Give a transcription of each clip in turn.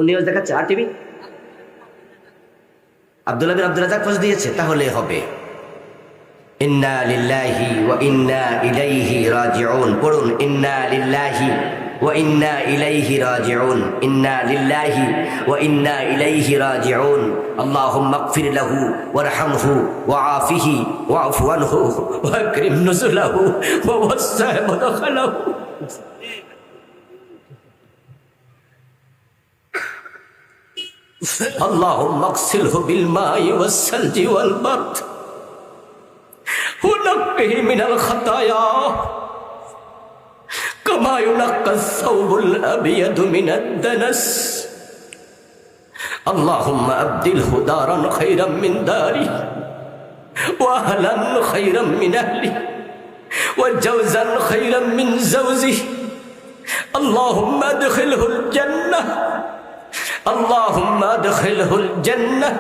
News দেখাচ্ছে আর TV Abdullah বিন Abdul Razzak post দিয়েছে, তাহলে হবে। ইন্না লিল্লাহি ওয়া ইন্না ইলাইহি রাজিউন পড়ুন। ইন্না লিল্লাহি ওয়া ইন্না ইলাইহি রাজিউন। ইন্না লিল্লাহি ওয়া ইন্না ইলাইহি রাজিউন। আল্লাহুম্মা ইগফির লাহু ওয়ারহামহু ওয়াআফিহি ওয়া'ফু আনহু ওয়া আকরিম নুজুলাহু ওয়া ওয়াসসা' মুদখালাহু। اللهم اغسله بالماء والثلج والبرد ونقه من الخطايا كما ينقى الثوب الأبيض من الدنس. اللهم أبدله دارا خيرا من داره وأهلا خيرا من أهله وجوزا خيرا من زوجه. اللهم أدخله الجنة. اللهم ادخله الجنة.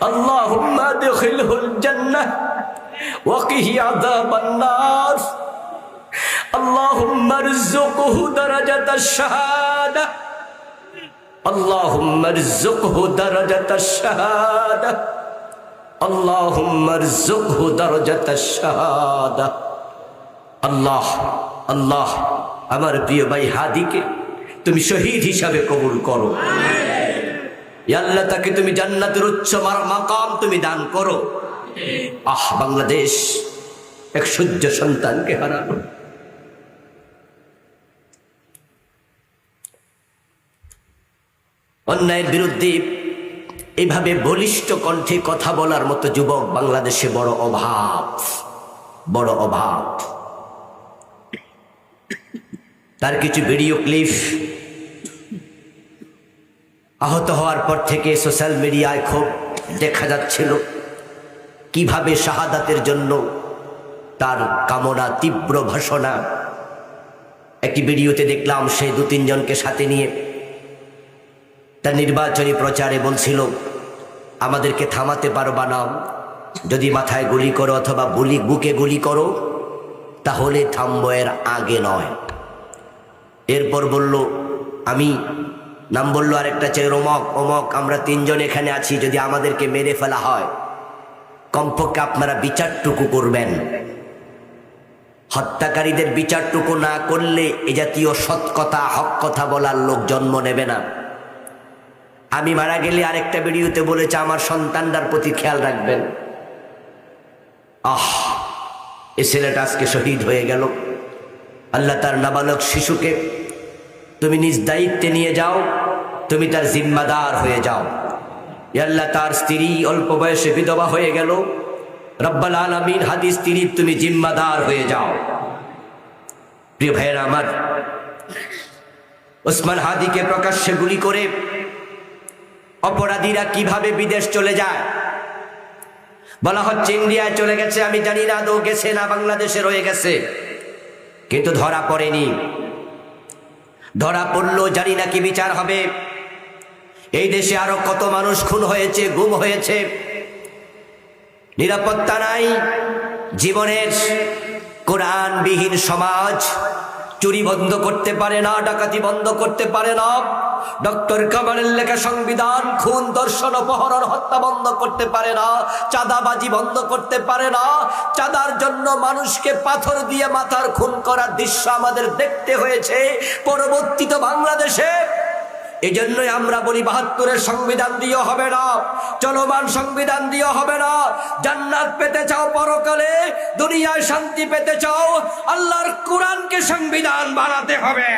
اللهم ادخله الجنة وقه عذاب النار. اللهم ارزقه درجة الشهادة. اللهم ارزقه درجة الشهادة. اللهم ارزقه درجة الشهادة. الله الله আমার প্রিয় ভাই হাদিকে তুমি শহীদ হিসাবে কবুল করো। ইয়া আল্লাহ, তাকে তুমি জান্নাতের উচ্চ মাকাম তুমি দান করো। বাংলাদেশ এক সূর্য সন্তানকে হারালো। অন্যায়ের বিরুদ্ধে এইভাবে বলিষ্ঠ কণ্ঠে কথা বলার মতো যুবক বাংলাদেশে বড় অভাব, বড় অভাব। তার কিছু ভিডিও ক্লিপ আহত হওয়ার পর থেকে সোশ্যাল মিডিয়ায় খুব দেখা যাচ্ছিল, কিভাবে শাহাদাতের জন্য তার কামনা, তীব্র ভাষণা। একটি ভিডিওতে দেখলাম সে 2-3 জনকে সাথে নিয়ে তার নির্বাচনী প্রচারে বলছিল, আমাদেরকে থামাতে পারবা না, যদি মাথায় গুলি করো অথবা বুকে গুলি করো তাহলে থামবো, এর আগে নয়। এরপর বলল, আমি নাম বললো আরেকটা ছেলে, অমক আমরা 3 জন এখানে আছি, যদি আমাদেরকে মেরে ফেলা হয় কমপক্ষে আপনারা বিচারটুকু করবেন। হত্যাকারীদের বিচারটুকু না করলে এ জাতীয় সৎ কথা, হক কথা বলার লোক জন্ম নেবে না। আমি মারা গেলে আরেকটা ভিডিওতে বলেছে, আমার সন্তানটার প্রতি খেয়াল রাখবেন। এই ছেলেটা আজকে শহীদ হয়ে গেল। আল্লাহ তার নাবালক শিশুকে তুমি নিজ দায়িত্বে নিয়ে যাও, তুমি তার জিম্মাদার হয়ে যাও। আল্লাহ তার স্ত্রী অল্প বয়সে বিধবা হয়ে গেল, রব্বুল আলামিন হাদিস স্ত্রীর তুমি জিম্মাদার হয়ে যাও। প্রিয় ভাইয়েরা আমার, ওসমান হাদিকে প্রকাশ্যে গুলি করে অপরাধীরা কিভাবে বিদেশ চলে যায়। বলা হচ্ছে ইন্ডিয়ায় চলে গেছে, আমি জানি না আদৌ গেছে না বাংলাদেশে রয়ে গেছে, কিন্তু ধরা পড়েনি। ধরা পড়লো জানি না কি বিচার হবে। এই দেশে আরো কত মানুষ খুন হয়েছে, গুম হয়েছে, নিরাপত্তা নাই, জীবনের কোরআনবিহীন সমাজ চুরি বন্ধ করতে পারে না, ডাকাতি বন্ধ করতে পারে না, ডক্টর কামালের লেখা সংবিধান খুন, ধর্ষণ, অপহরণ, হত্যা বন্ধ করতে পারে না, চাঁদাবাজি বন্ধ করতে পারে না। চাঁদার জন্য মানুষকে পাথর দিয়ে মাথার খুন করার দৃশ্য আমাদের দেখতে হয়েছে পরবর্তীতে বাংলাদেশে। এই জন্যই আমরা বলি ৭২-এর সংবিধান দিয়ে হবে না, চলমান সংবিধান দিয়ে হবে না। জান্নাত পেতে চাও পরকালে, দুনিয়ায় শান্তি পেতে চাও, আল্লাহর কোরআনকে সংবিধান বানাতে হবে।